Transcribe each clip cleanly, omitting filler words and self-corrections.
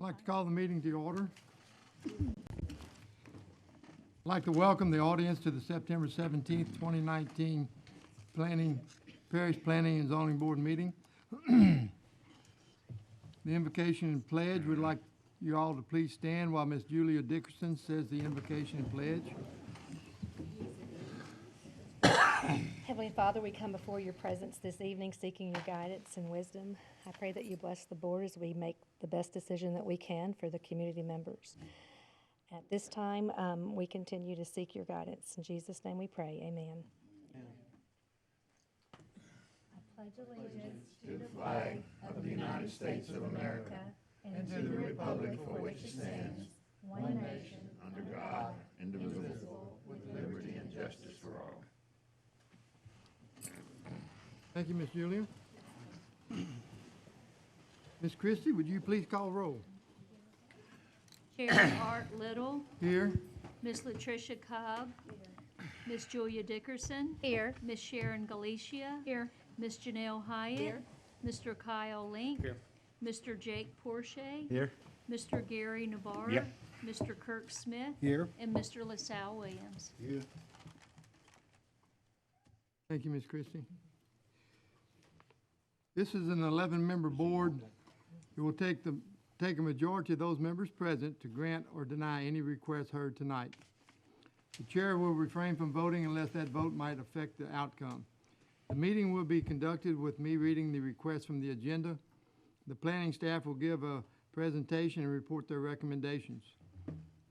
I'd like to call the meeting to order. I'd like to welcome the audience to the September 17th, 2019 Parish Planning and Zoning Board meeting. The invocation and pledge, we'd like you all to please stand while Miss Julia Dickerson says the invocation and pledge. Heavenly Father, we come before your presence this evening seeking your guidance and wisdom. I pray that you bless the board as we make the best decision that we can for the community members. At this time, we continue to seek your guidance. In Jesus' name we pray, amen. I pledge allegiance to the flag of the United States of America and to the republic for which it stands, one nation, under God, indivisible, with liberty and justice for all. Thank you, Miss Julia. Miss Christie, would you please call roll? Chair Art Little. Here. Miss Latricia Cobb. Miss Julia Dickerson. Here. Miss Sharon Galicia. Here. Miss Janelle Hyatt. Here. Mr. Kyle Link. Here. Mr. Jake Porsche. Here. Mr. Gary Navarre. Yep. Mr. Kirk Smith. Here. And Mr. LaSalle Williams. Here. Thank you, Miss Christie. This is an 11-member board. It will take a majority of those members present to grant or deny any request heard tonight. The chair will refrain from voting unless that vote might affect the outcome. The meeting will be conducted with me reading the request from the agenda. The planning staff will give a presentation and report their recommendations.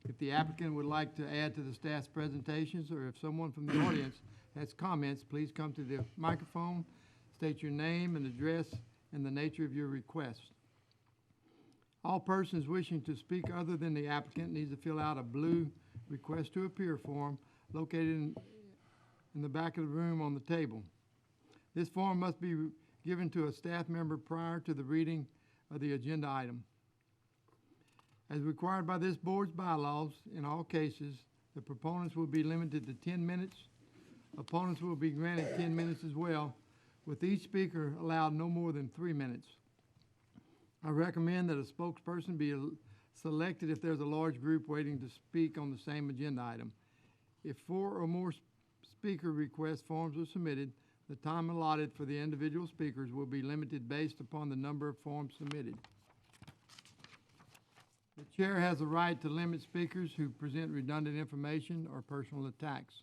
If the applicant would like to add to the staff's presentations, or if someone from the audience has comments, please come to the microphone, state your name and address and the nature of your request. All persons wishing to speak other than the applicant needs to fill out a blue request to appear form located in the back of the room on the table. This form must be given to a staff member prior to the reading of the agenda item. As required by this board's bylaws, in all cases, the proponents will be limited to 10 minutes. Opponents will be granted 10 minutes as well, with each speaker allowed no more than 3 minutes. I recommend that a spokesperson be selected if there's a large group waiting to speak on the same agenda item. If 4 or more speaker request forms are submitted, the time allotted for the individual speakers will be limited based upon the number of forms submitted. The chair has a right to limit speakers who present redundant information or personal attacks.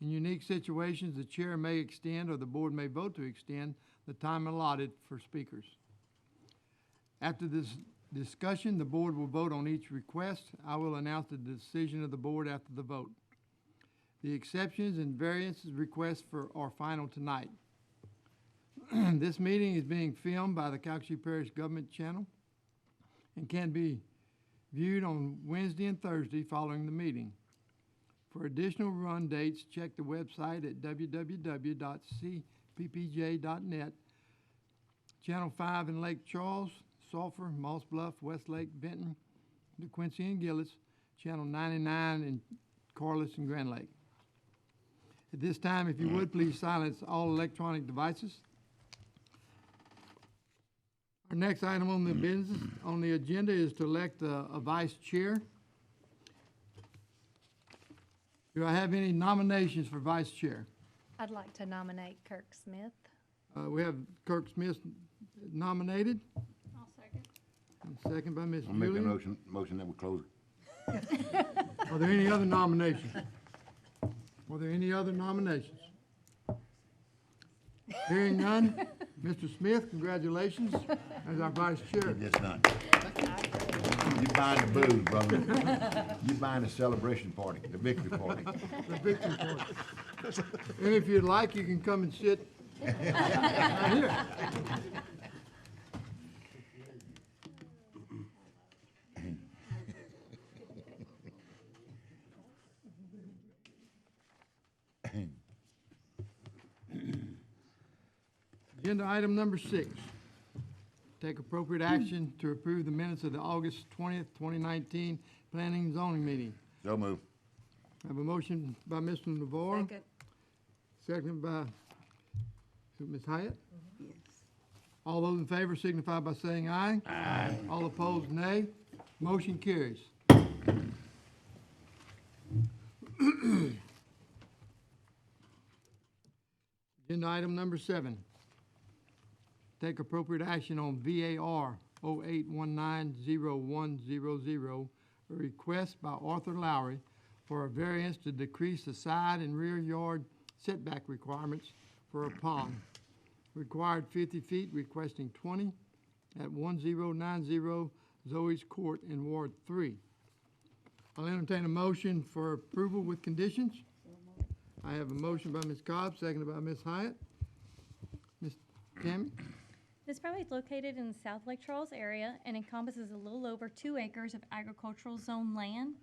In unique situations, the chair may extend or the board may vote to extend the time allotted for speakers. After this discussion, the board will vote on each request. I will announce the decision of the board after the vote. The exceptions and variances requests are final tonight. This meeting is being filmed by the Calcasieu Parish Government Channel and can be viewed on Wednesday and Thursday following the meeting. For additional run dates, check the website at www.cppj.net. Channel 5 in Lake Charles, Sulphur, Moss Bluff, Westlake, Benton, DeQuincy, and Gillis. Channel 99 in Corliss and Grand Lake. At this time, if you would, please silence all electronic devices. Our next item on the agenda is to elect a vice chair. Do I have any nominations for vice chair? I'd like to nominate Kirk Smith. We have Kirk Smith nominated. I'll second. And second by Ms. I'll make a Julia. motion that we close. Are there any other nominations? Are there any other nominations? Hearing none, Mr. Smith, congratulations as our vice chair. Yes, none. You buying the booze, brother. You buying the celebration party, the victory party. The victory party. And if you'd like, you can come and sit right here. Agenda item number 6. Take appropriate action to approve the minutes of the August 20th, 2019 Planning and Zoning meeting. So move. I have a motion by Mr. Navarre. Second. Second by Ms. Hyatt. Yes. All those in favor signify by saying aye. Aye. All opposed, nay. Motion carries. Agenda item number 7. Take appropriate action on VAR 08190100, a request by Arthur Lowry for a variance to decrease the side and rear yard setback requirements for a pond. Required 50 feet, requesting 20 at 1090 Zoe's Court in Ward 3. I'll entertain a motion for approval with conditions. I have a motion by Ms. Cobb, seconded by Ms. Hyatt. Ms. Tammy? This property is located in the South Lake Charles area and encompasses a little over 2 acres of agricultural zone land.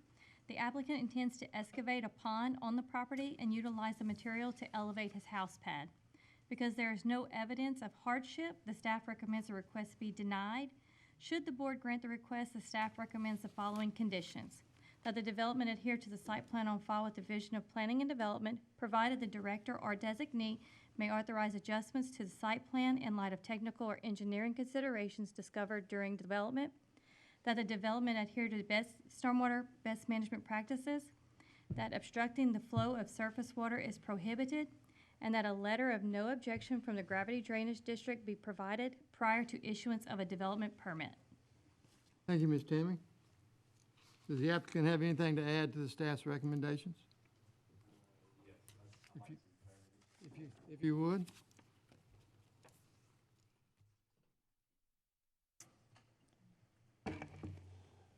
The applicant intends to excavate a pond on the property and utilize the material to elevate his house pad. Because there is no evidence of hardship, the staff recommends the request be denied. Should the board grant the request, the staff recommends the following conditions: that the development adhere to the site plan on file with the Division of Planning and Development, provided the director or designee may authorize adjustments to the site plan in light of technical or engineering considerations discovered during development, that the development adhere to stormwater best management practices, that obstructing the flow of surface water is prohibited, and that a letter of no objection from the Gravity Drainage District be provided prior to issuance of a development permit. Thank you, Ms. Tammy. Does the applicant have anything to add to the staff's recommendations? If you would.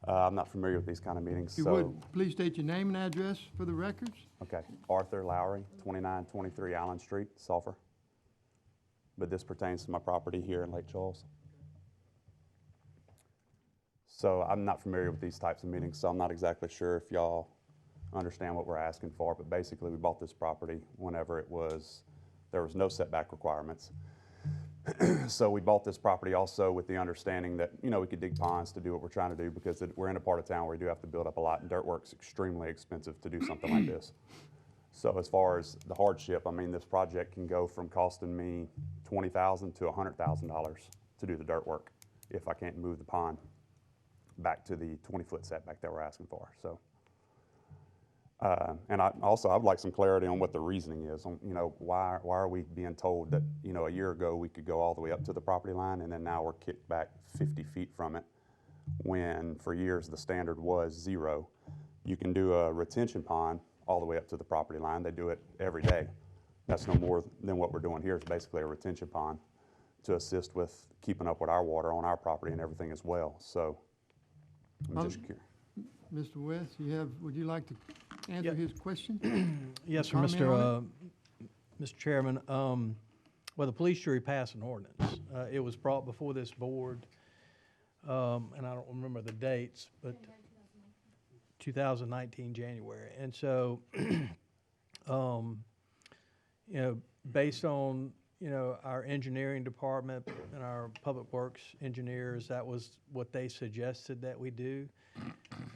I'm not familiar with these kind of meetings, If you so. would, please state your name and address for the records. Okay, Arthur Lowry, 2923 Allen Street, Sulphur. But this pertains to my property here in Lake Charles. So I'm not familiar with these types of meetings, so I'm not exactly sure if y'all understand what we're asking for, but basically we bought this property whenever there was no setback requirements. So we bought this property also with the understanding that, you know, we could dig ponds to do what we're trying to do, because we're in a part of town where we do have to build up a lot, and dirt work's extremely expensive to do something like this. So as far as the hardship, I mean, this project can go from costing me $20,000 to $100,000 to do the dirt work if I can't move the pond back to the 20-foot setback that we're asking for. So, and I would like some clarity on what the reasoning is. On, you know, why are we being told that, you know, a year ago we could go all the way up to the property line, and then now we're kicked back 50 feet from it, when for years the standard was 0. You can do a retention pond all the way up to the property line. They do it every day. That's no more than what we're doing here. It's basically a retention pond to assist with keeping up with our water on our property and everything as well. So I'm just curious. Mr. West, would you like to answer Yep. his question? Yes, sir, Comment on Mr. Chairman. Well, the police jury passed an ordinance. It was brought before this board, and I don't remember the dates, but 2019 January. And so, you know, based on, you know, our engineering department and our public works engineers, that was what they suggested that we do.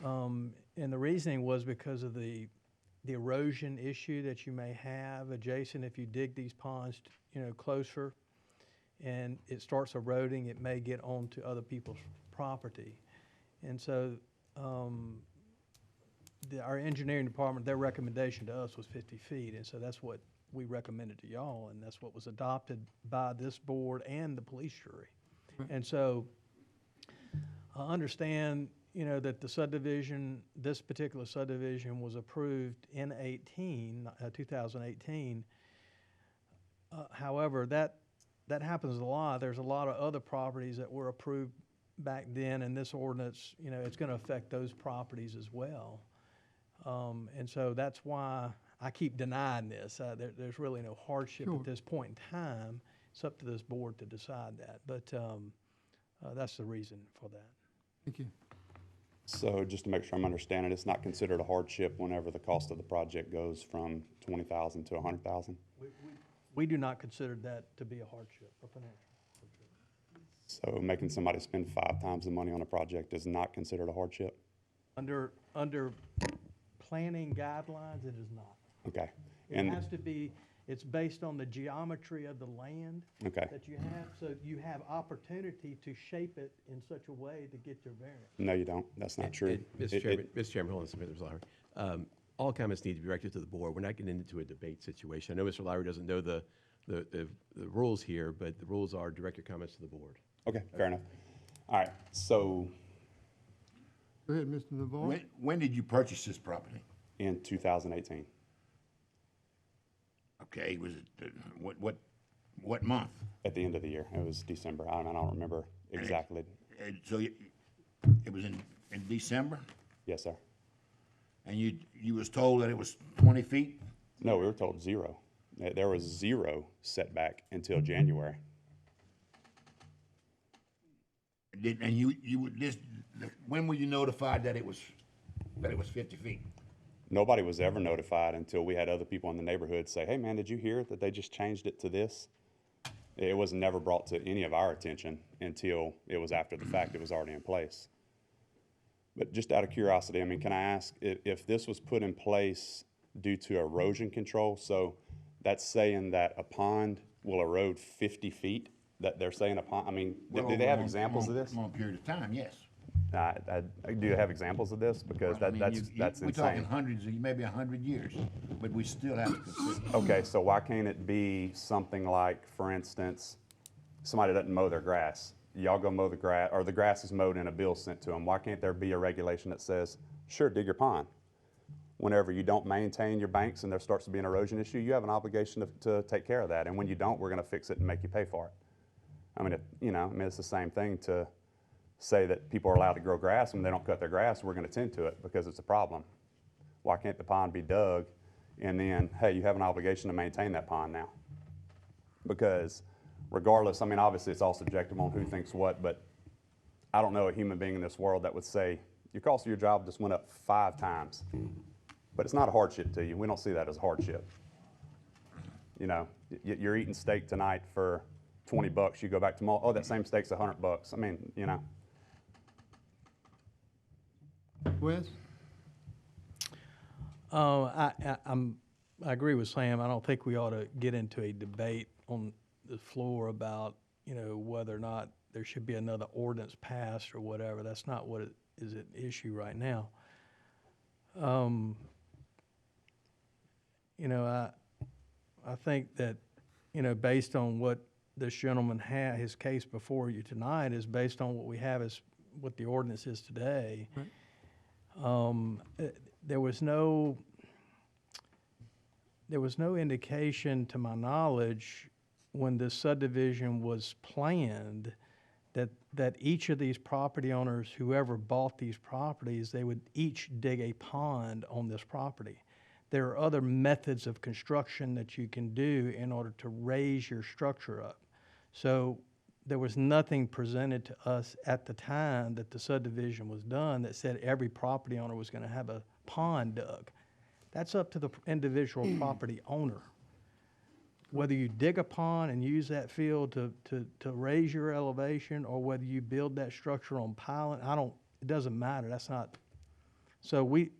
And the reasoning was because of the erosion issue that you may have adjacent if you dig these ponds, you know, closer, and it starts eroding, it may get onto other people's property. And so our engineering department, their recommendation to us was 50 feet, and so that's what we recommended to y'all, and that's what was adopted by this board and the police jury. And so I understand, you know, that the subdivision, this particular subdivision was approved in 2018. However, that happens a lot. There's a lot of other properties that were approved back then, and this ordinance, you know, it's going to affect those properties as well. And so that's why I keep denying this. There's really no hardship Sure. at this point in time. It's up to this board to decide that. But that's the reason for that. Thank you. So just to make sure I'm understanding, it's not considered a hardship whenever the cost of the project goes from $20,000 to $100,000? We do not consider that to be a hardship, a financial hardship. So making somebody spend 5 times the money on a project is not considered a hardship? Under planning guidelines, it is not. Okay. It And has to be, It's based on the geometry of the land Okay. that you have, so you have opportunity to shape it in such a way to get your variance. No, you don't. That's not true. Mr. Chairman, hold on, Mr. Lowry. All comments need to be directed to the board. We're not getting into a debate situation. I know Mr. Lowry doesn't know the rules here, but the rules are direct your comments to the board. Okay, fair enough. All right, so Go ahead, Mr. Navarro. When did you purchase this property? in 2018, Okay, was it, what month? at the end of the year, it was December. I don't remember exactly. So it was in December, Yes, sir. and you was told that it was 20 feet? No, we were told 0. There was 0 setback until January. And you would when were you notified that it was 50 feet? Nobody was ever notified until we had other people in the neighborhood say, hey, man, did you hear that they just changed it to this? It was never brought to any of our attention until it was after the fact. It was already in place. But just out of curiosity, I mean, can I ask if this was put in place due to erosion control? So that's saying that a pond will erode 50 feet, that they're saying a pond, I mean, do they have examples of this? A long period of time, yes. Do you have examples of this? Because Well, I mean, that's we're talking insane. hundreds, maybe 100 years, but we still have to consider. Okay, so why can't it be something like, for instance, somebody doesn't mow their grass? Y'all go mow the grass, or the grass is mowed and a bill sent to them. Why can't there be a regulation that says, sure, dig your pond? Whenever you don't maintain your banks and there starts to be an erosion issue, you have an obligation to take care of that. And when you don't, we're gonna fix it and make you pay for it. I mean, it's the same thing to say that people are allowed to grow grass, and when they don't cut their grass, we're gonna tend to it because it's a problem. Why can't the pond be dug and then, hey, you have an obligation to maintain that pond now? Because regardless, I mean, obviously it's all subjective on who thinks what, but I don't know a human being in this world that would say, your cost of your job just went up 5 times. But it's not a hardship to you. We don't see that as a hardship. You're eating steak tonight for $20. You go back tomorrow, oh, that same steak's $100. I mean, Wes? I agree with Sam. I don't think we ought to get into a debate on the floor about, whether or not there should be another ordinance passed or whatever. That's not what is at issue right now. I think that, based on what this gentleman his case before you tonight is based on what we have as what the ordinance is today. Right. There was no indication, to my knowledge, when this subdivision was planned, that each of these property owners, whoever bought these properties, they would each dig a pond on this property. There are other methods of construction that you can do in order to raise your structure up. So there was nothing presented to us at the time that the subdivision was done that said every property owner was going to have a pond dug. That's up to the individual property owner. Whether you dig a pond and use that field to raise your elevation, or whether you build that structure on piling, it doesn't matter. That's not, so we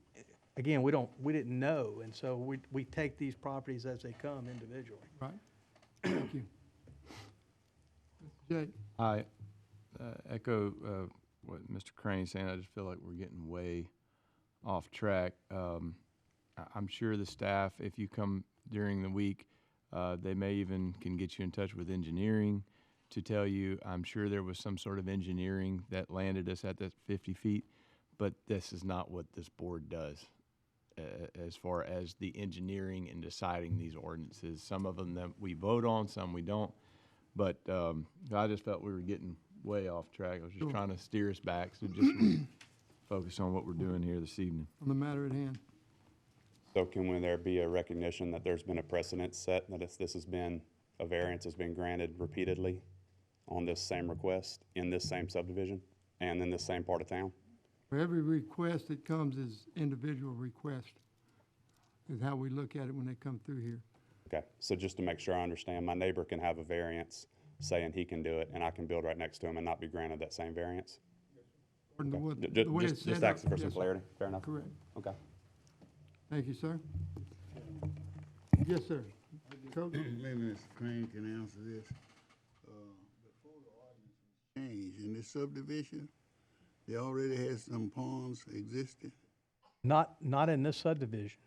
didn't know, and so we take these properties as they come individually. Right. Thank you. Mr. Jay? I echo what Mr. Crane's saying. I just feel like we're getting way off track. I'm sure the staff, if you come during the week, they may even can get you in touch with engineering to tell you. I'm sure there was some sort of engineering that landed us at that 50 feet, but this is not what this board does as far as the engineering and deciding these ordinances. Some of them that we vote on, some we don't. But I just felt we were getting way off track. I was just trying to steer us back, so just focus on what we're doing here this evening. On the matter at hand. So can there be a recognition that there's been a precedent set, that a variance has been granted repeatedly on this same request, in this same subdivision, and in this same part of town? For every request that comes is individual request, is how we look at it when they come through here. Okay, so just to make sure I understand, my neighbor can have a variance saying he can do it, and I can build right next to him and not be granted that same variance? According to what- Ju- the way it's Just set asking up, for some yes, sir. clarity, fair enough? Correct. Okay. Thank you, sir. Yes, sir. Coach? Maybe Mr. Crane can answer this. Before the ordinance was changed in this subdivision, they already had some ponds existing. Not in this subdivision.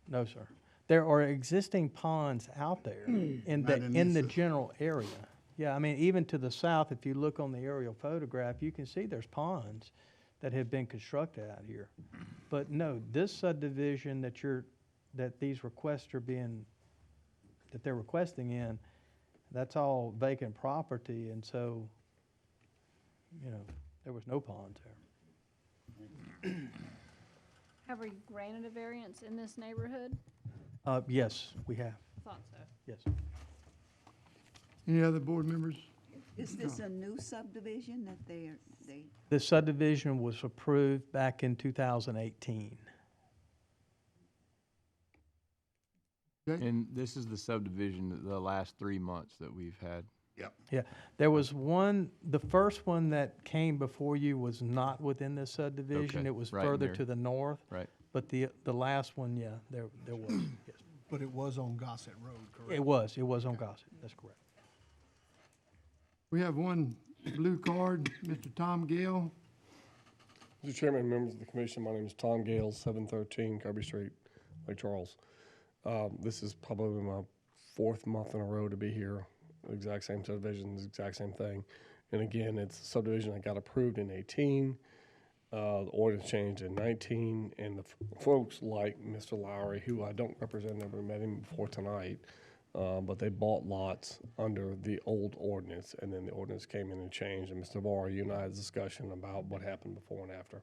No, sir. There are existing ponds out there in Not in the this, general area. Yeah, I mean, even to the south, if you look on the aerial photograph, you can see there's ponds that have been constructed out here. But no, this subdivision that these requests are that they're requesting in, that's all vacant property, and so, you know, there was no ponds there. Have we granted a variance in this neighborhood? Yes, we have, Thought so. yes. Any other board members? Is this a new subdivision that they? The subdivision was approved back in 2018. Okay. And this is the subdivision, the last 3 months that we've had. Yep. Yeah, there was one, the first one that came before you was not within this subdivision. Okay, It was right in further there. to the north. Right. But the last one, yeah, there was, yes. But it was on Gossett Road, correct? It was on Gossett, that's correct. We have one blue card, Mr. Tom Gale. Mr. Chairman, members of the commission, my name is Tom Gale, 713 Kirby Street, Lake Charles. This is probably my 4th month in a row to be here. Exact same subdivision, exact same thing. And again, it's a subdivision that got approved in 18. The ordinance changed in 19, and the folks like Mr. Lowry, who I don't represent, never met him before tonight, but they bought lots under the old ordinance, and then the ordinance came in and changed. And Mr. Barr, you and I had a discussion about what happened before and after.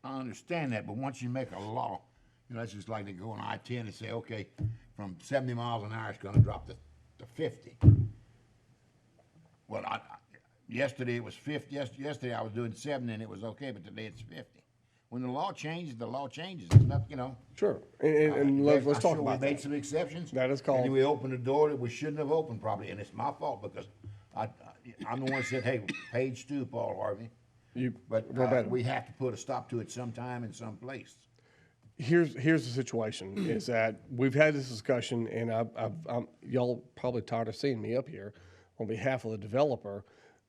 I understand that, but once you make a law, you know, that's just like they go on I-10 and say, okay, from 70 miles an hour, it's gonna drop to 50. Well, yesterday it was 50, yesterday I was doing 70 and it was okay, but today it's 50. When the law changes, the law changes, it's not, you know. Sure, and let's I'm talk sure about we made that. some exceptions. That is called- And we opened a door that we shouldn't have opened probably, and it's my fault because I'm the one that said, hey, page 2, Paul Harvey. But we have to put a stop to it sometime in some place. Here's the situation, is that we've had this discussion, and y'all probably tired of seeing me up here on behalf of the developer,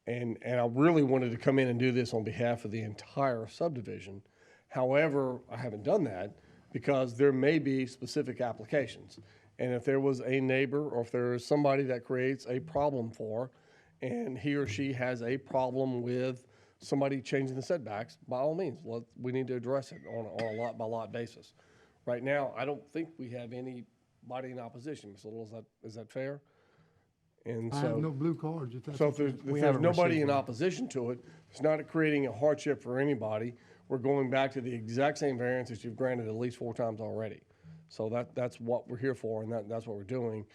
and I really wanted to come in and do this on behalf of the entire subdivision. However, I haven't done that because there may be specific applications. And if there was a neighbor or if there is somebody that creates a problem for, and he or she has a problem with somebody changing the setbacks, by all means, we need to address it on a lot-by-lot basis. Right now, I don't think we have anybody in opposition, Mr. Little, is that fair? And I so, have no blue cards, if that's. so if there's haven't nobody received in one. opposition to it, it's not creating a hardship for anybody. We're going back to the exact same variance that you've granted at least 4 times already. So that's what we're here for, and that's what we're doing.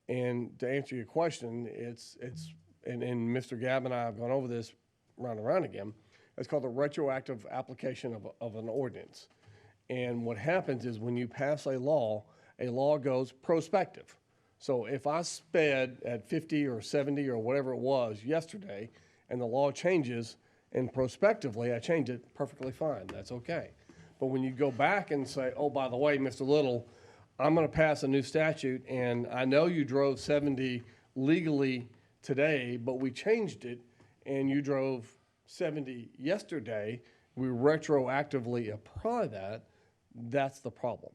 And to answer your question, and Mr. Gabb and I have gone over this round and round again. It's called the retroactive application of an ordinance. And what happens is when you pass a law goes prospective. So if I sped at 50 or 70 or whatever it was yesterday, and the law changes, and prospectively I change it, perfectly fine, that's okay. But when you go back and say, oh, by the way, Mr. Little, I'm gonna pass a new statute, and I know you drove 70 legally today, but we changed it, and you drove 70 yesterday, we retroactively apply that, that's the problem.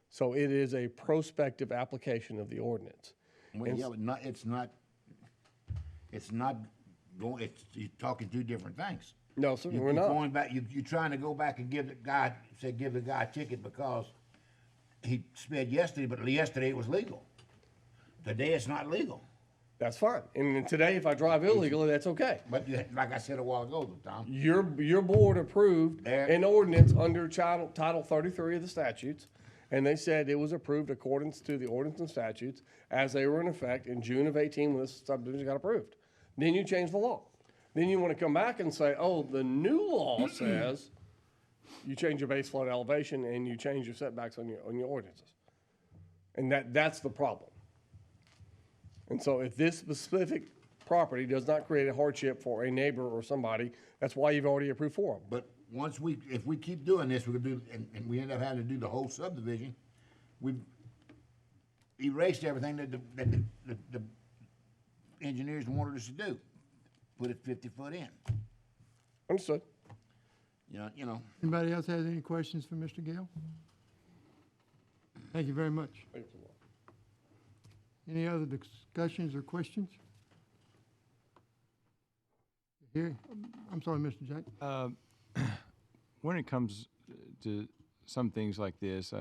So it is a prospective application of the ordinance. Well, yeah, but you're talking 2 different things. No, sir, we're You're not. going back, you're trying to go back and give the guy a ticket because he sped yesterday, but yesterday it was legal. Today it's not legal. That's fine. And then today, if I drive illegally, that's okay. But like I said a while ago, Tom. Your board approved an ordinance under Title 33 of the statutes, and they said it was approved according to the ordinance and statutes as they were in effect in June of 18 when this subdivision got approved. Then you change the law. Then you want to come back and say, oh, the new law says you change your base flood elevation and you change your setbacks on your ordinances. And that's the problem. And so if this specific property does not create a hardship for a neighbor or somebody, that's why you've already approved for them. But if we keep doing this, we're gonna do, and we end up having to do the whole subdivision, erased everything that the engineers wanted us to do. Put it 50 foot in. Understood. You know. Anybody else has any questions for Mr. Gale? Thank you very much. Thank you. Any other discussions or questions? Here, I'm sorry, Mr. Jack. When it comes to some things like this,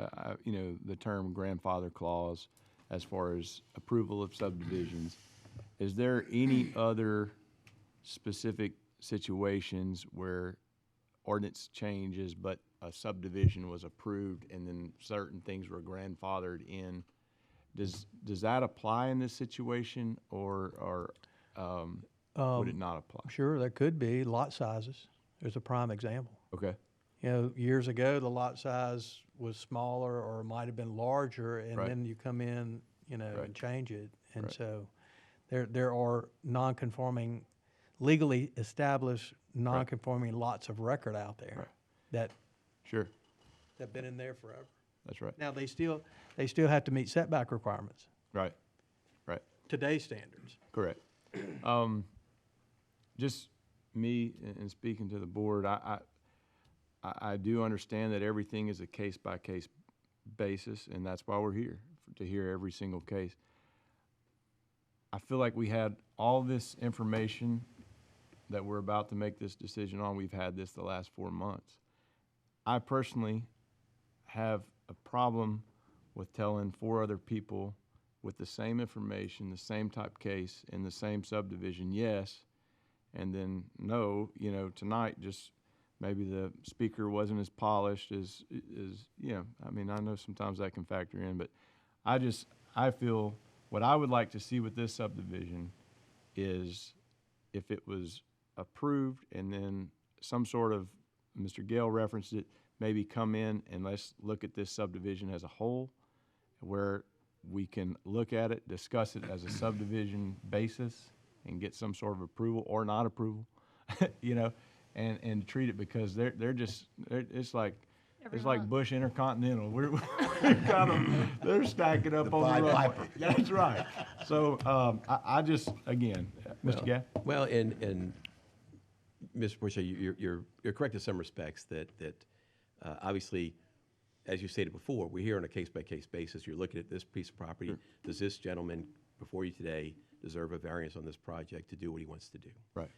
you know, the term grandfather clause, as far as approval of subdivisions, is there any other specific situations where ordinance changes, but a subdivision was approved and then certain things were grandfathered in? Does that apply in this situation, or would it not apply? Sure, there could be lot sizes. There's a prime example. Okay. You know, years ago, the lot size was smaller or might have been larger, and Right. then you come in, you know, Right. and change it. And Right. so there are non-conforming, legally established non-conforming lots of record out there Right. that Sure. have been in there forever. That's right. Now, they still have to meet setback requirements, Right. Right. today's standards. Correct. Just me and speaking to the board, I do understand that everything is a case-by-case basis, and that's why we're here, to hear every single case. I feel like we had all this information that we're about to make this decision on. We've had this the last 4 months. I personally have a problem with telling 4 other people with the same information, the same type case, in the same subdivision, yes, and then no, you know, tonight just maybe the speaker wasn't as polished as you know, I mean, I know sometimes that can factor in, but I feel what I would like to see with this subdivision is if it was approved and then some sort of, Mr. Gale referenced it, maybe come in and let's look at this subdivision as a whole, where we can look at it, discuss it as a subdivision basis and get some sort of approval or not approval, you know, and treat it, because it's like Bush Intercontinental. We're kind of, they're stacking up on the runway. That's right. So I just, again, Mr. Gaff? Well, and Mr. Bush, you're correct in some respects that obviously, as you stated before, we're here on a case-by-case basis. You're looking at this piece of property. Sure. Does this gentleman before you today deserve a variance on this project to do what he wants to do? Right.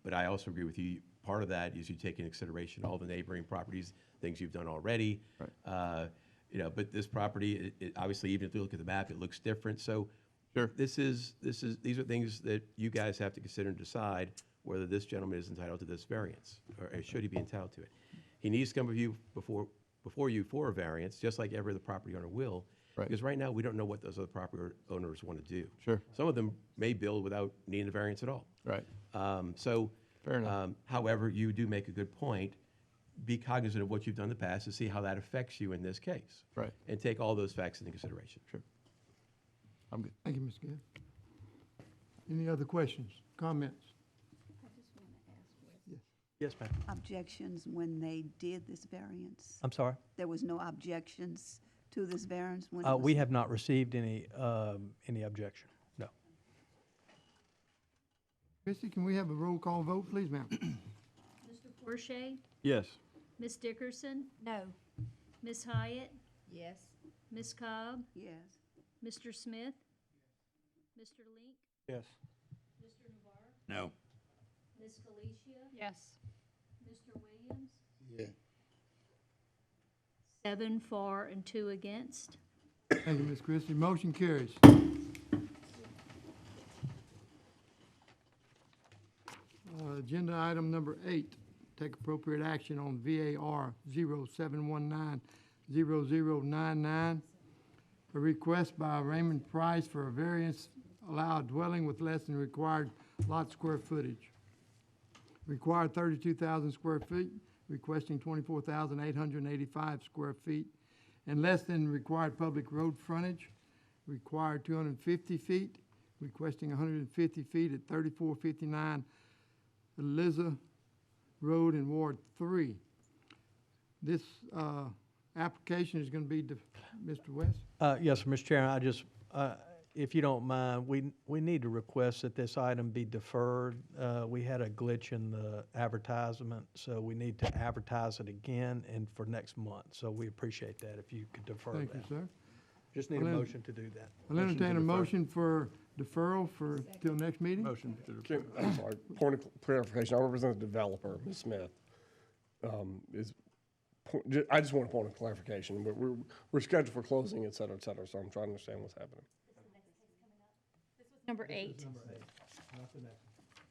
But I also agree with you. Part of that is you take into consideration all the neighboring properties, things you've done already. Right. You know, but this property, it obviously, even if you look at the map, it looks different. So Sure. these are things that you guys have to consider and decide whether this gentleman is entitled to this variance, or should he be entitled to it. He needs to come with you before you for a variance, just like every other property owner will. Right. Because right now, we don't know what those other property owners want to do. Sure. Some of them may build without needing a variance at all. Right. Fair enough. However, you do make a good point. Be cognizant of what you've done in the past to see how that affects you in this case. Right. And take all those facts into consideration. Sure. I'm good. Thank you, Mr. Gill. Any other questions, comments? Yes, ma'am. Objections when they did this variance? I'm sorry? There was no objections to this variance when it was? We have not received any objection, no. Christie, can we have a roll call vote, please, ma'am? Mr. Porsche? Yes. Ms. Dickerson? No. Ms. Hyatt? Yes. Ms. Cobb? Yes. Mr. Smith? Mr. Link? Yes. Mr. Navarre? No. Ms. Felicia? Yes. Mr. Williams? Yeah. 7 for and 2 against. Thank you, Ms. Christie. Motion carries. Agenda item number 8, take appropriate action on VAR 07190099, a request by Raymond Price for a variance allowed dwelling with less than required lot square footage. Required 32,000 square feet, requesting 24,885 square feet, and less than required public road frontage, required 250 feet, requesting 150 feet at 3459 Eliza Road in Ward 3. This application is gonna be Mr. West? Yes, sir, Mr. Chairman, I just, if you don't mind, we need to request that this item be deferred. We had a glitch in the advertisement, so we need to advertise it again and for next month. So we appreciate that if you could defer that. Thank you, sir. Just need a I'll en- motion to do that. I'll entertain a motion for deferral till next meeting. Motion to defer. I'm sorry, point of clarification, I represent the developer, Ms. Smith. I just want a point of clarification, but we're scheduled for closing, et cetera, so I'm trying to understand what's happening. Number 8.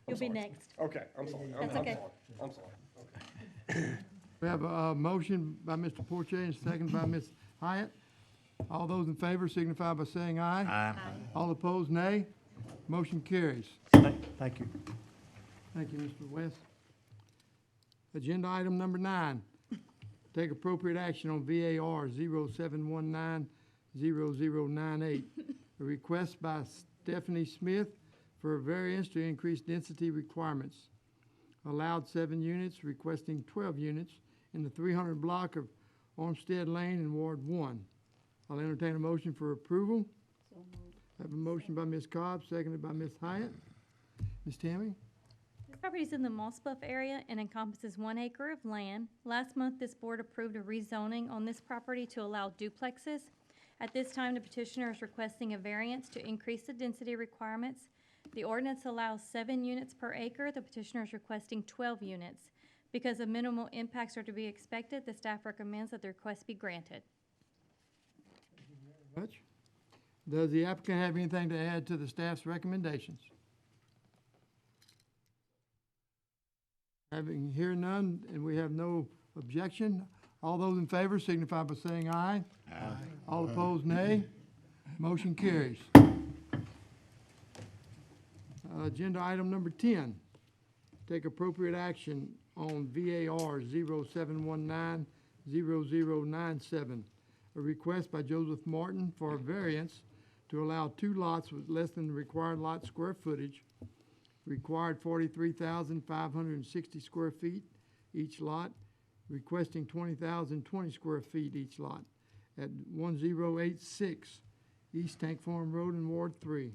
You'll be next. Okay, I'm sorry. That's okay. I'm sorry. We have a motion by Mr. Porche and a second by Ms. Hyatt. All those in favor signify by saying aye. Aye. All opposed, nay. Motion carries. Thank you. Thank you, Mr. West. Agenda item number 9, take appropriate action on VAR 07190098. A request by Stephanie Smith for a variance to increase density requirements. Allowed 7 units, requesting 12 units in the 300 block of Olmsted Lane in Ward 1. I'll entertain a motion for approval. I have a motion by Ms. Cobb, seconded by Ms. Hyatt. Ms. Tammy? This property is in the Moss Bluff area and encompasses 1 acre of land. Last month, this board approved a rezoning on this property to allow duplexes. At this time, the petitioner is requesting a variance to increase the density requirements. The ordinance allows 7 units per acre. The petitioner is requesting 12 units. Because of minimal impacts are to be expected, the staff recommends that the request be granted. Much. Does the applicant have anything to add to the staff's recommendations? Having here none, and we have no objection, all those in favor signify by saying aye. Aye. All opposed, nay. Motion carries. Agenda item number 10, take appropriate action on VAR 07190097. A request by Joseph Martin for a variance to allow 2 lots with less than the required lot square footage, required 43,560 square feet each lot, requesting 20,020 square feet each lot at 1086 East Tank Farm Road in Ward 3.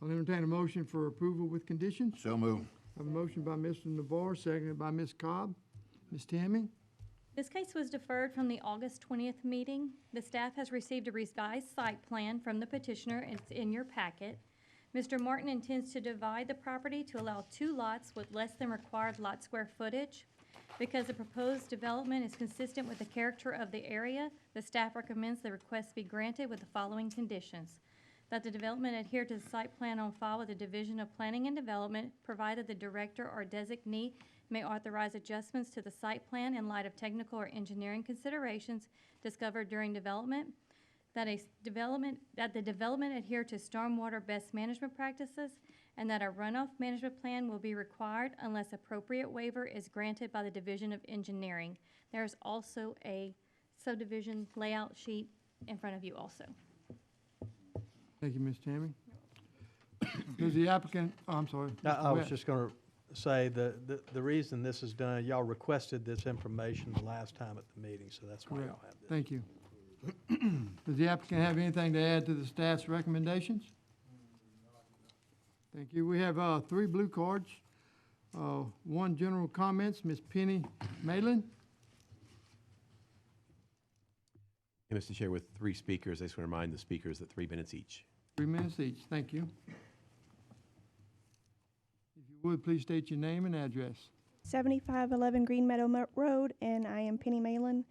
I'll entertain a motion for approval with conditions. So moved. I have a motion by Mr. Navarre, seconded by Ms. Cobb. Ms. Tammy? This case was deferred from the August 20th meeting. The staff has received a revised site plan from the petitioner. It's in your packet. Mr. Martin intends to divide the property to allow 2 lots with less than required lot square footage. Because the proposed development is consistent with the character of the area, the staff recommends the request be granted with the following conditions. That the development adhere to the site plan on file with the Division of Planning and Development, provided the director or designee may authorize adjustments to the site plan in light of technical or engineering considerations discovered during development. That the development adhere to stormwater best management practices, and that a runoff management plan will be required unless appropriate waiver is granted by the Division of Engineering. There is also a subdivision layout sheet in front of you also. Thank you, Ms. Tammy. Does the applicant, I'm sorry. I was West. just going to say the reason this is done, y'all requested this information the last time at the meeting, so that's why Correct. y'all have this. Thank you. Does the applicant have anything to add to the staff's recommendations? Thank you. We have 3 blue cards. 1 general comments, Ms. Penny Malin. And Mr. Chair, with 3 speakers, I just want to remind the speakers that 3 minutes each. 3 minutes each. Thank you. If you would, please state your name and address. 7511 Green Meadow Road, and I am Penny Malin.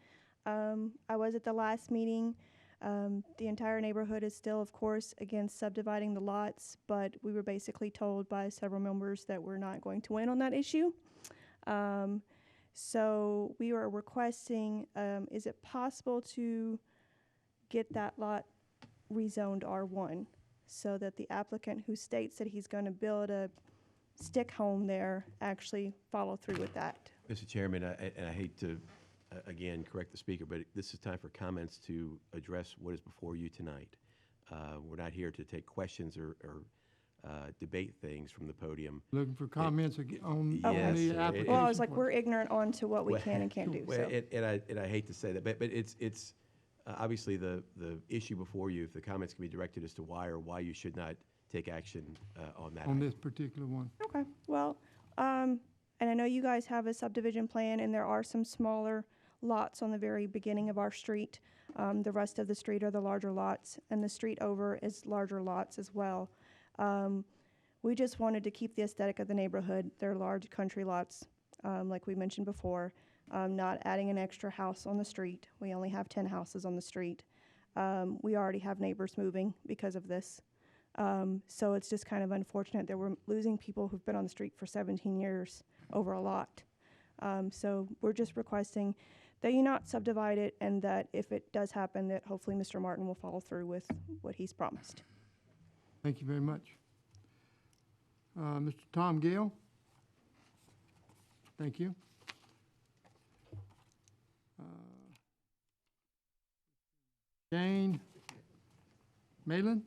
I was at the last meeting. The entire neighborhood is still, of course, against subdividing the lots, but we were basically told by several members that we're not going to win on that issue. So we are requesting, is it possible to get that lot rezoned R1 so that the applicant who states that he's going to build a stick home there actually follow through with that? Mr. Chairman, I hate to, again, correct the speaker, but this is time for comments to address what is before you tonight. We're not here to take questions or debate things from the podium. Looking for comments on Yes, the it- application. Well, I was like, we're ignorant on to what we Well, can and can't do, well, so. and I hate to say that, but it's obviously the issue before you, if the comments can be directed as to why or why you should not take action on that. On item. this particular one. Okay, well, and I know you guys have a subdivision plan, and there are some smaller lots on the very beginning of our street. The rest of the street are the larger lots, and the street over is larger lots as well. We just wanted to keep the aesthetic of the neighborhood. They're large country lots, like we mentioned before, not adding an extra house on the street. We only have 10 houses on the street. We already have neighbors moving because of this. So it's just kind of unfortunate that we're losing people who've been on the street for 17 years over a lot. So we're just requesting that you not subdivide it, and that if it does happen, that hopefully Mr. Martin will follow through with what he's promised. Thank you very much. Mr. Tom Gale? Thank you. Jane Malin?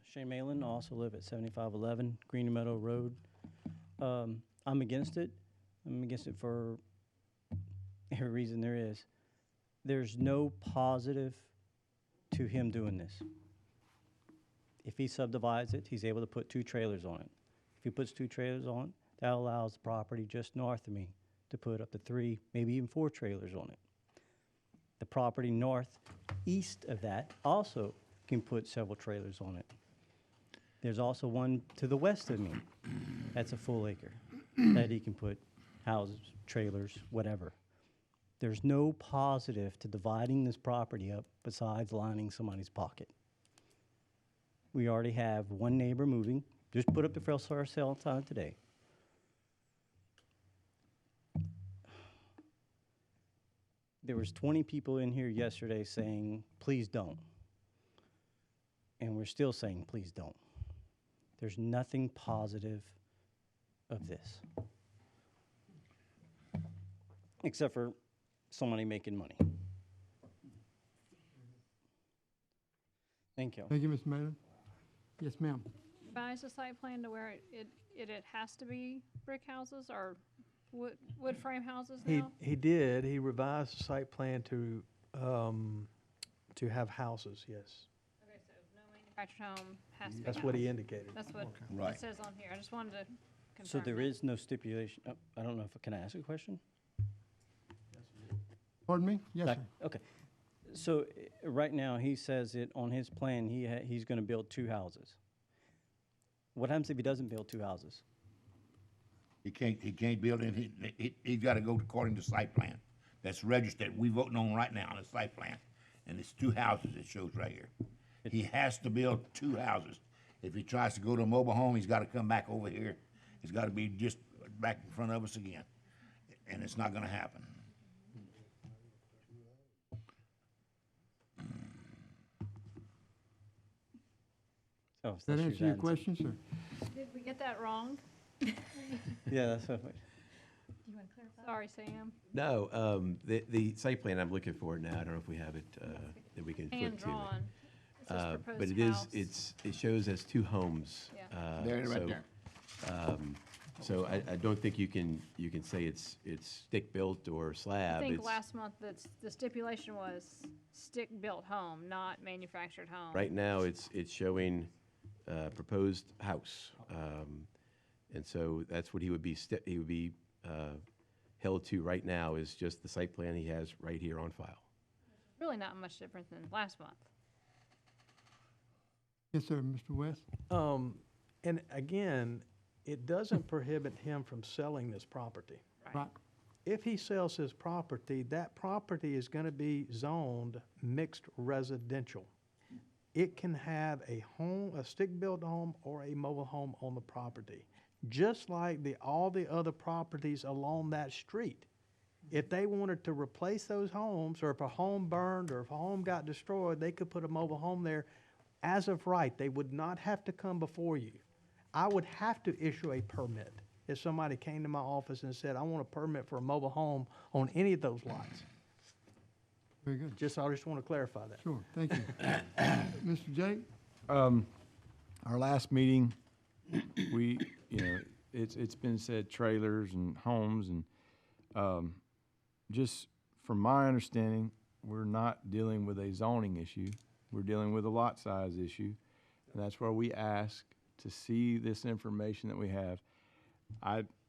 Shane Malin, I also live at 7511 Green Meadow Road. I'm against it. I'm against it for every reason there is. There's no positive to him doing this. If he subdivides it, he's able to put 2 trailers on it. If he puts 2 trailers on it, that allows the property just north of me to put up to 3, maybe even 4 trailers on it. The property northeast of that also can put several trailers on it. There's also one to the west of me. That's a full acre that he can put houses, trailers, whatever. There's no positive to dividing this property up besides lining somebody's pocket. We already have one neighbor moving. Just put up the for sale sign today. There was 20 people in here yesterday saying, please don't. And we're still saying, please don't. There's nothing positive of this. Except for somebody making money. Thank you. Thank you, Mr. Malin. Yes, ma'am. Revise the site plan to where it has to be brick houses or wood frame houses now? He did. He revised the site plan to have houses, yes. Okay, so no manufactured home has to be That's what he house. indicated. That's what Right. it says on here. I just wanted to So confirm there that. is no stipulation, I don't know if, can I ask a question? Pardon me? Yes, Back- sir. Okay. So right now, he says it on his plan, he's gonna build 2 houses. What happens if he doesn't build 2 houses? He can't build it, he's gotta go according to site plan. That's registered, we voting on right now on the site plan, and it's 2 houses it shows right here. He has to build 2 houses. If he tries to go to a mobile home, he's gotta come back over here. It's gotta be just back in front of us again, and it's not gonna happen. Oh, Does that answer your question, sir? Did we get that wrong? Yeah, that's what, Do you want to clarify? Sorry, Sam. No, the site plan I'm looking for now, I don't know if we have it, that we can flip to. Hand drawn. It says But proposed it house. it shows as 2 homes. Yeah. There, right so, there. So I don't think you can say it's stick-built or I slab. think It's- last month the stipulation was stick-built home, not manufactured home. Right now, it's showing proposed house. And so that's what he would be held to right now, is just the site plan he has right here on file. Really not much different than last month. Yes, sir, Mr. West? And again, it doesn't prohibit him from selling this property. Right. If he sells his property, that property is going to be zoned mixed residential. It can have a home, a stick-built home, or a mobile home on the property, just like all the other properties along that street. If they wanted to replace those homes, or if a home burned, or if a home got destroyed, they could put a mobile home there. As of right, they would not have to come before you. I would have to issue a permit if somebody came to my office and said, I want a permit for a mobile home on any of those lots. Very good. I just want to clarify that. Sure, thank you. Mr. Jake? Our last meeting, we, it's been said trailers and homes and, just from my understanding, we're not dealing with a zoning issue. We're dealing with a lot size issue. And that's where we ask to see this information that we have.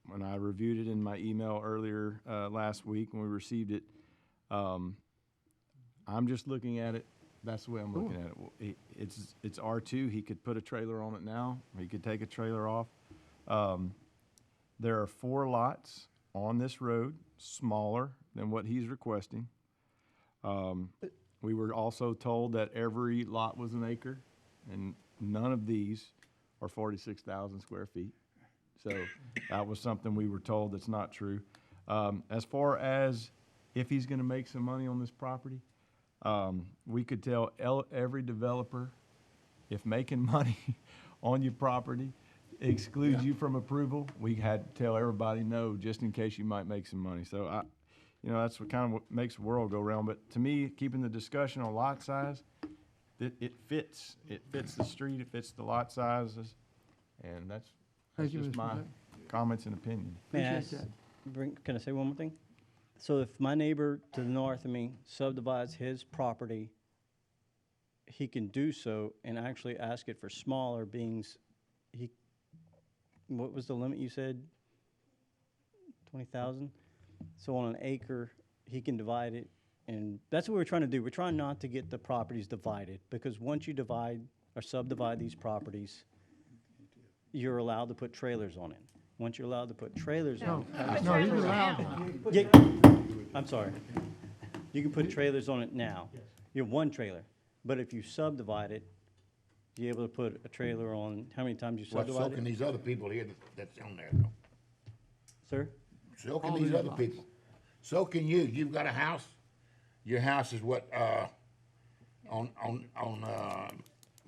When I reviewed it in my email earlier, last week when we received it, I'm just looking at it. That's the way I'm looking at it. It's R2. He could put a trailer on it now. Or he could take a trailer off. There are 4 lots on this road, smaller than what he's requesting. We were also told that every lot was an acre, and none of these are 46,000 square feet. So that was something we were told that's not true. As far as if he's gonna make some money on this property, we could tell every developer, if making money on your property excludes you from approval, we had to tell everybody no, just in case you might make some money. So that's what makes the world go round. But to me, keeping the discussion on lot size, it fits the street, it fits the lot sizes, and that's Thank you, just Mr. my Jack. comments and opinion. May I Appreciate can I say one more thing? So if my neighbor to the north of me subdivides his property, he can do so and actually ask it for smaller beings. What was the limit you said? 20,000? So on an acre, he can divide it, and that's what we're trying to do. We're trying not to get the properties divided, because once you divide or subdivide these properties, you're allowed to put trailers on it. Once you're allowed to put trailers on it. No, you're allowed. Yeah, I'm sorry. You can put trailers on it now. You have one trailer, but if you subdivide it, you're able to put a trailer on, how many times you Well, so subdivide can it? these other people here that's on there though. Sir? So can these other people. So can you. You've got a house. Your house is what, on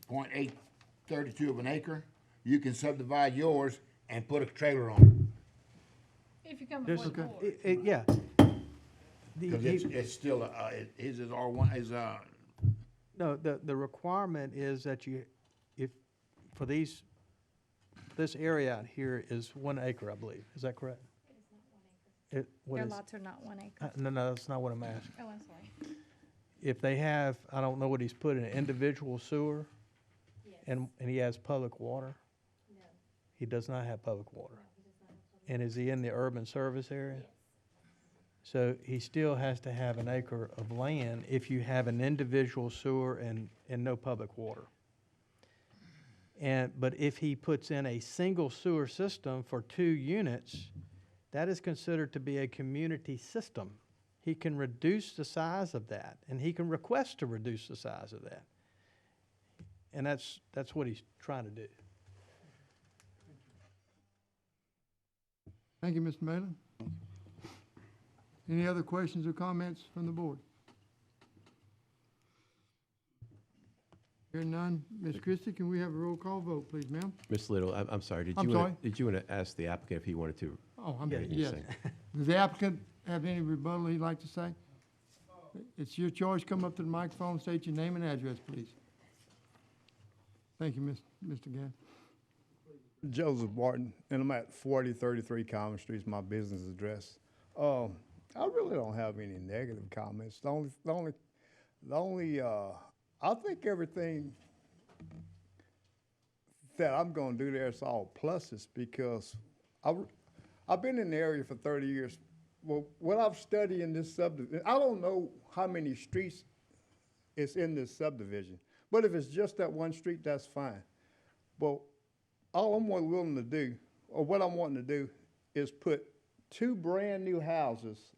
.832 of an acre. You can subdivide yours and put a trailer on If you come before the board. Yeah. it. Because it's still, his is R1, is, No, the requirement is that for this area out here is 1 acre, I believe. Is that correct? What Their is- lots are not 1 acre. No, that's not what I'm asking. Oh, I'm sorry. If they have, I don't know what he's put in, an individual sewer, and he has public water? No. He does not have public water? And is he in the urban service area? So he still has to have an acre of land if you have an individual sewer and no public water. But if he puts in a single sewer system for 2 units, that is considered to be a community system. He can reduce the size of that, and he can request to reduce the size of that. And that's what he's trying to do. Thank you, Mr. Malin. Any other questions or comments from the board? Hearing none. Ms. Christie, can we have a roll call vote, please, ma'am? Ms. Little, I'm sorry, I'm sorry? did you want to ask the applicant if he wanted to? Oh, Yeah, yes. Does the applicant have any rebuttal he'd like to say? It's your choice. Come up to the microphone, state your name and address, please. Thank you, Mr. Gann. Joseph Barton, and I'm at 4033 Common Street, is my business address. I really don't have any negative comments. The only, I think everything that I'm gonna do there is all pluses, because I've been in the area for 30 years. Well, what I've studied in this subdivision, I don't know how many streets is in this subdivision, but if it's just that one street, that's fine. But all I'm willing to do, or what I'm wanting to do, is put 2 brand-new houses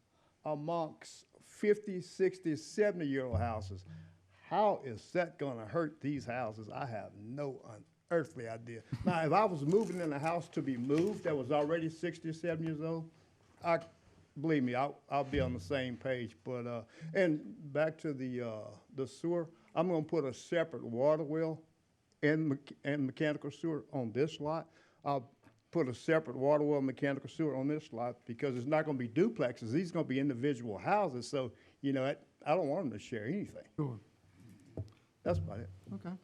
amongst 50, 60, 70-year-old houses. How is that gonna hurt these houses? I have no unearthly idea. Now, if I was moving in a house to be moved that was already 60 or 70 years old, believe me, I'll be on the same page. But, and back to the sewer, I'm gonna put a separate water well and mechanical sewer on this lot. I'll put a separate water well and mechanical sewer on this lot, because it's not gonna be duplexes. These are gonna be individual houses, so you know, I don't want them to share anything. Sure. That's about it. Okay.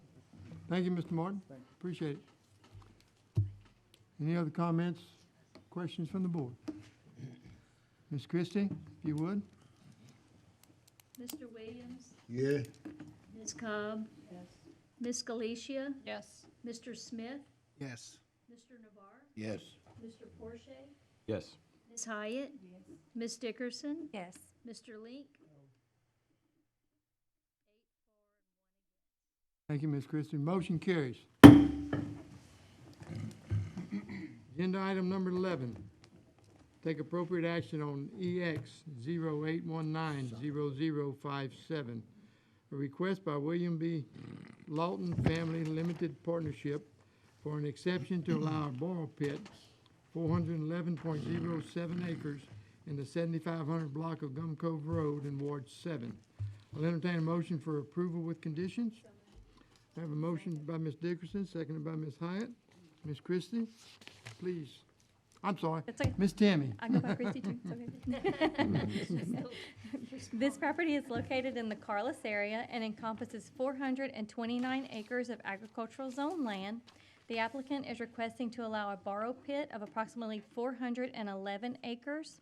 Thank you, Mr. Martin. Appreciate it. Any other comments, questions from the board? Ms. Christie, if you would. Mr. Williams? Yeah. Ms. Cobb? Yes. Ms. Galicia? Yes. Mr. Smith? Yes. Mr. Navarre? Yes. Mr. Porsche? Yes. Ms. Hyatt? Ms. Dickerson? Yes. Mr. Link? Thank you, Ms. Christie. Motion carries. Agenda item number 11. Take appropriate action on EX 08190057. A request by William B. Lawton Family Limited Partnership for an exception to allow a borrow pit, 411.07 acres in the 7500 block of Gum Cove Road in Ward 7. I'll entertain a motion for approval with conditions. I have a motion by Ms. Dickerson, seconded by Ms. Hyatt. Ms. Christie, please. I'm sorry. That's okay. Ms. Tammy. I go by Christy too. It's okay. This property is located in the Carlos area and encompasses 429 acres of agricultural zone land. The applicant is requesting to allow a borrow pit of approximately 411 acres.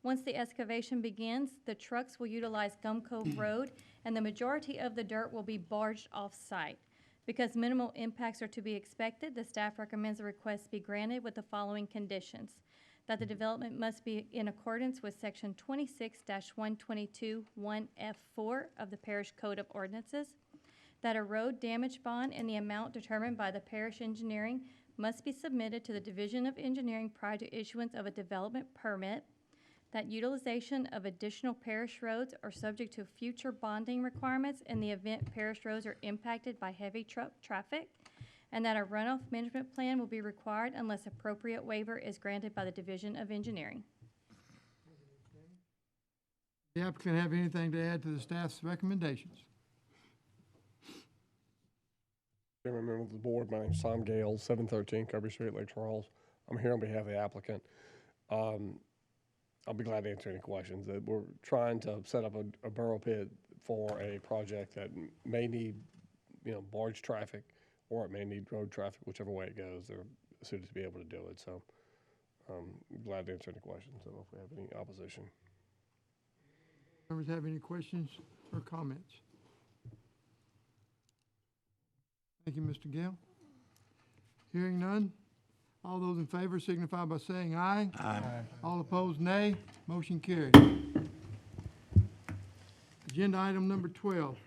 Once the excavation begins, the trucks will utilize Gum Cove Road, and the majority of the dirt will be barged off-site. Because minimal impacts are to be expected, the staff recommends the request be granted with the following conditions: that the development must be in accordance with Section 26-122-1F4 of the Parish Code of Ordinances, that a road damage bond in the amount determined by the parish engineering must be submitted to the Division of Engineering prior to issuance of a development permit, that utilization of additional parish roads are subject to future bonding requirements in the event parish roads are impacted by heavy truck traffic, and that a runoff management plan will be required unless appropriate waiver is granted by the Division of Engineering. The applicant have anything to add to the staff's recommendations? Chairman, members of the board, my name's Sam Gale, 713 Kirby Street, Lake Charles. I'm here on behalf of the applicant. I'll be glad to answer any questions. We're trying to set up a burrow pit for a project that may need, barge traffic, or it may need road traffic, whichever way it goes. They're suited to be able to do it. So glad to answer any questions if we have any opposition. Members have any questions or comments? Thank you, Mr. Gale. Hearing none. All those in favor signify by saying aye. Aye. All opposed, nay. Motion carried. Agenda item number 12.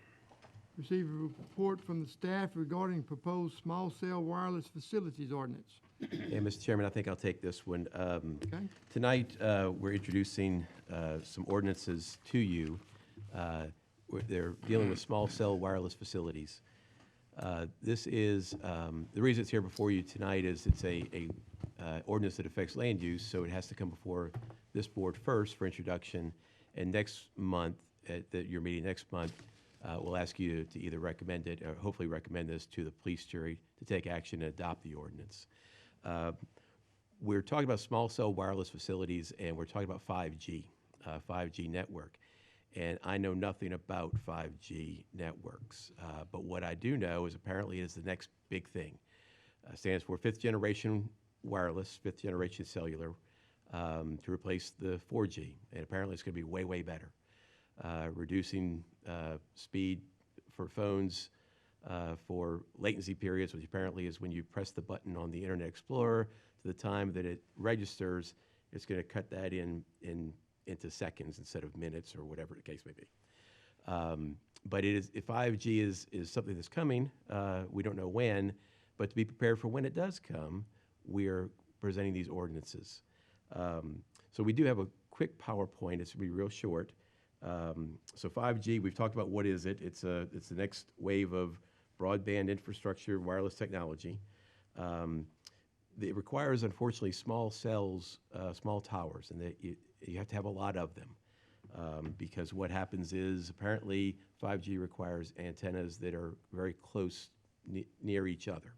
Receive a report from the staff regarding proposed small cell wireless facilities ordinance. Yeah, Mr. Chairman, I think I'll take this one. Okay. Tonight, we're introducing some ordinances to you. They're dealing with small cell wireless facilities. This is, the reason it's here before you tonight is it's a ordinance that affects land use, so it has to come before this board first for introduction. And next month, at your meeting next month, we'll ask you to either recommend it or hopefully recommend this to the police jury to take action and adopt the ordinance. We're talking about small cell wireless facilities, and we're talking about 5G network. And I know nothing about 5G networks, but what I do know is apparently it's the next big thing. Stands for fifth generation wireless, fifth generation cellular, to replace the 4G. And apparently it's going to be way, way better. Reducing speed for phones for latency periods, which apparently is when you press the button on the Internet Explorer to the time that it registers, it's going to cut that into seconds instead of minutes or whatever the case may be. But if 5G is something that's coming, we don't know when, but to be prepared for when it does come, we're presenting these ordinances. So we do have a quick PowerPoint. It's going to be real short. So 5G, we've talked about what is it. It's the next wave of broadband infrastructure, wireless technology. It requires, unfortunately, small cells, small towers, and you have to have a lot of them because what happens is apparently 5G requires antennas that are very close, near each other.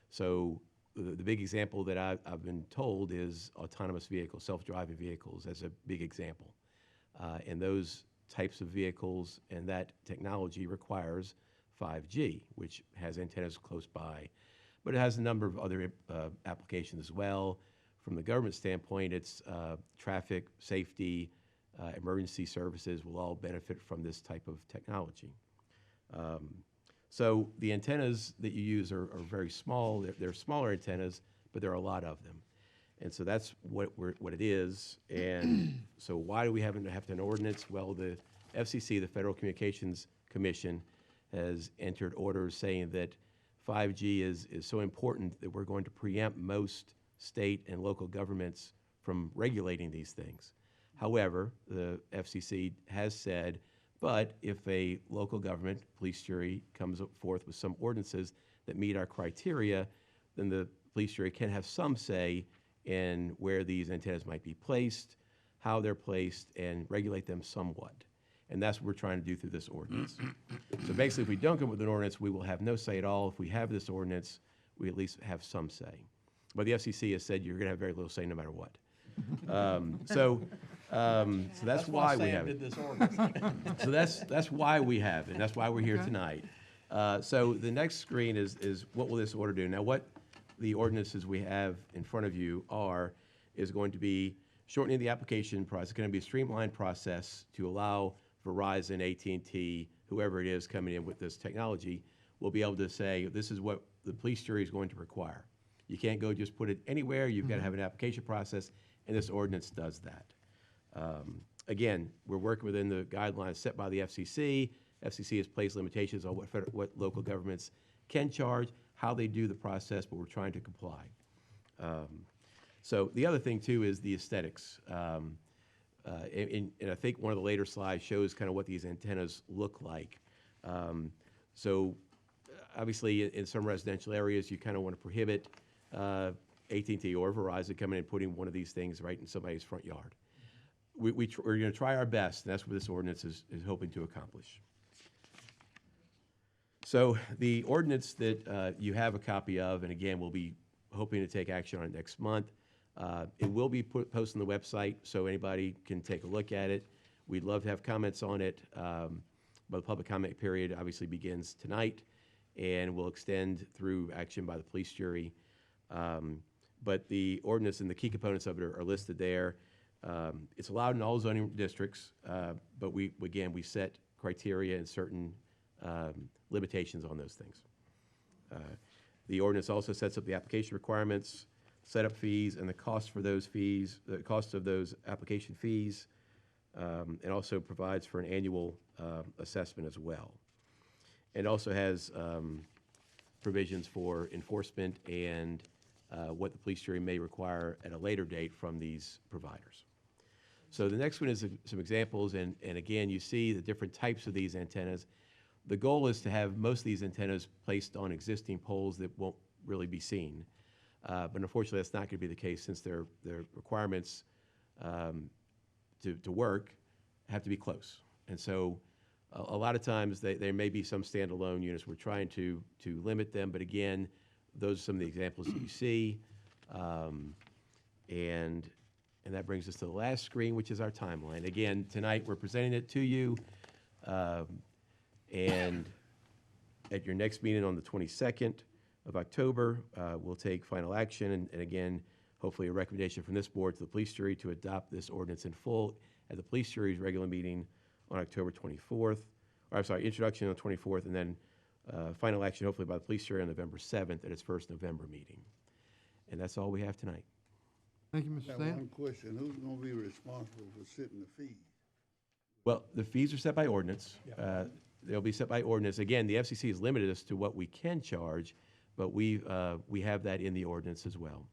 So the big example that I've been told is autonomous vehicles, self-driving vehicles as a big example. And those types of vehicles and that technology requires 5G, which has antennas close by. But it has a number of other applications as well. From the government standpoint, it's traffic, safety, emergency services will all benefit from this type of technology. So the antennas that you use are very small. They're smaller antennas, but there are a lot of them. And so that's what it is. And so why do we have to have an ordinance? Well, the FCC, the Federal Communications Commission, has entered orders saying that 5G is so important that we're going to preempt most state and local governments from regulating these things. However, the FCC has said, but if a local government, police jury, comes forth with some ordinances that meet our criteria, then the police jury can have some say in where these antennas might be placed, how they're placed, and regulate them somewhat. And that's what we're trying to do through this ordinance. So basically, if we don't come up with an ordinance, we will have no say at all. If we have this ordinance, we at least have some say. But the FCC has said you're going to have very little say no matter what. So that's why we have it. So that's why we have it, and that's why we're here tonight. So the next screen is what will this order do? Now, what the ordinances we have in front of you is going to be shortening the application process. It's going to be a streamlined process to allow Verizon, AT&T, whoever it is coming in with this technology, will be able to say, this is what the police jury is going to require. You can't go just put it anywhere. You've got to have an application process, and this ordinance does that. Again, we're working within the guidelines set by the FCC. FCC has placed limitations on what local governments can charge, how they do the process, but we're trying to comply. So the other thing, too, is the aesthetics. And I think one of the later slides shows kind of what these antennas look like. So obviously, in some residential areas, you kind of want to prohibit AT&T or Verizon coming in and putting one of these things right in somebody's front yard. We're going to try our best, and that's what this ordinance is hoping to accomplish. So the ordinance that you have a copy of, and again, we'll be hoping to take action on it next month. It will be posted on the website so anybody can take a look at it. We'd love to have comments on it, but the public comment period obviously begins tonight and will extend through action by the police jury. But the ordinance and the key components of it are listed there. It's allowed in all zoning districts, but we set criteria and certain limitations on those things. The ordinance also sets up the application requirements, setup fees, and the cost for those fees, the cost of those application fees, and also provides for an annual assessment as well. It also has provisions for enforcement and what the police jury may require at a later date from these providers. So the next one is some examples, and again, you see the different types of these antennas. The goal is to have most of these antennas placed on existing poles that won't really be seen. But unfortunately, that's not going to be the case since their requirements to work have to be close. And so a lot of times there may be some standalone units. We're trying to limit them, but again, those are some of the examples that you see. And that brings us to the last screen, which is our timeline. Again, tonight we're presenting it to you. And at your next meeting on the 22nd of October, we'll take final action. And again, hopefully a recommendation from this board to the police jury to adopt this ordinance in full at the police jury's regular meeting on October 24th. Or I'm sorry, introduction on the 24th, and then final action hopefully by the police jury on November 7th at its first November meeting. And that's all we have tonight. Thank you, Mr. Sam. One question, who's gonna be responsible for setting the fees? Well, the fees are set by ordinance. They'll be set by ordinance. Again, the FCC has limited us to what we can charge, but we have that in the ordinance as well.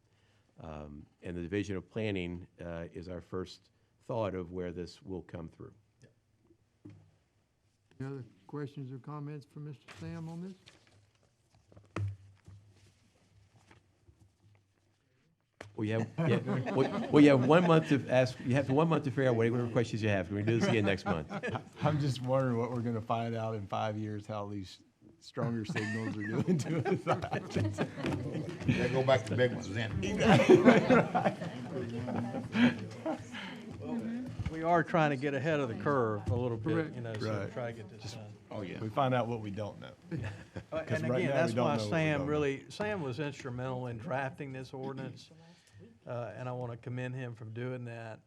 And the Division of Planning is our first thought of where this will come through. Any other questions or comments for Mr. Sam on this? Well, you have 1 month to ask. You have 1 month to figure out whatever questions you have. We're going to do this again next month. I'm just wondering what we're going to find out in 5 years, how these stronger signals are doing to us. They go back to big ones then. we are trying to get ahead of the curve a little bit, Correct. you know, so Right. try to get this done. Oh, yeah. We find out what we don't know. 'Cause And right again, now, that's we don't why know what we Sam don't know. really, Sam was instrumental in drafting this ordinance, and I want to commend him for doing that.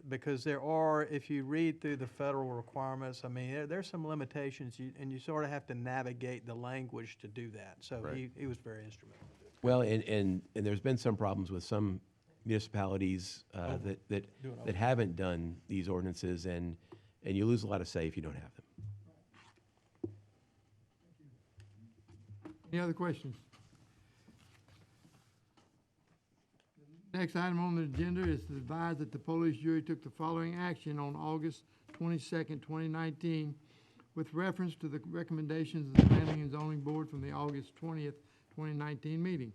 Because there are, if you read through the federal requirements, I mean, there's some limitations, and you sort of have to navigate the language to do that. So Right. he was very instrumental. Well, and there's been some problems with some municipalities that haven't done these ordinances, and you lose a lot of say if you don't have them. Any other questions? Next item on the agenda is to advise that the police jury took the following action on August 22nd, 2019, with reference to the recommendations of the Planning and Zoning Board from the August 20th, 2019 meeting.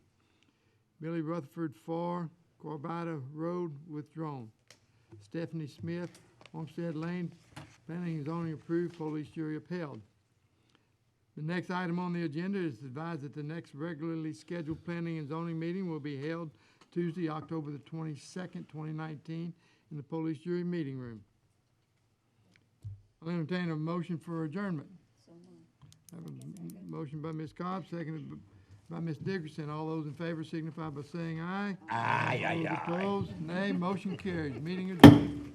Billy Rutherford, 4 Corbata Road, withdrawn. Stephanie Smith, Olmsted Lane, Planning and Zoning approved, police jury upheld. The next item on the agenda is to advise that the next regularly scheduled Planning and Zoning meeting will be held Tuesday, October the 22nd, 2019, in the police jury meeting room. I'll entertain a motion for adjournment. I have a motion by Ms. Cobb, seconded by Ms. Dickerson. All those in favor signify by saying aye. Aye, aye, Those aye. opposed, nay. Motion carries. Meeting adjourned.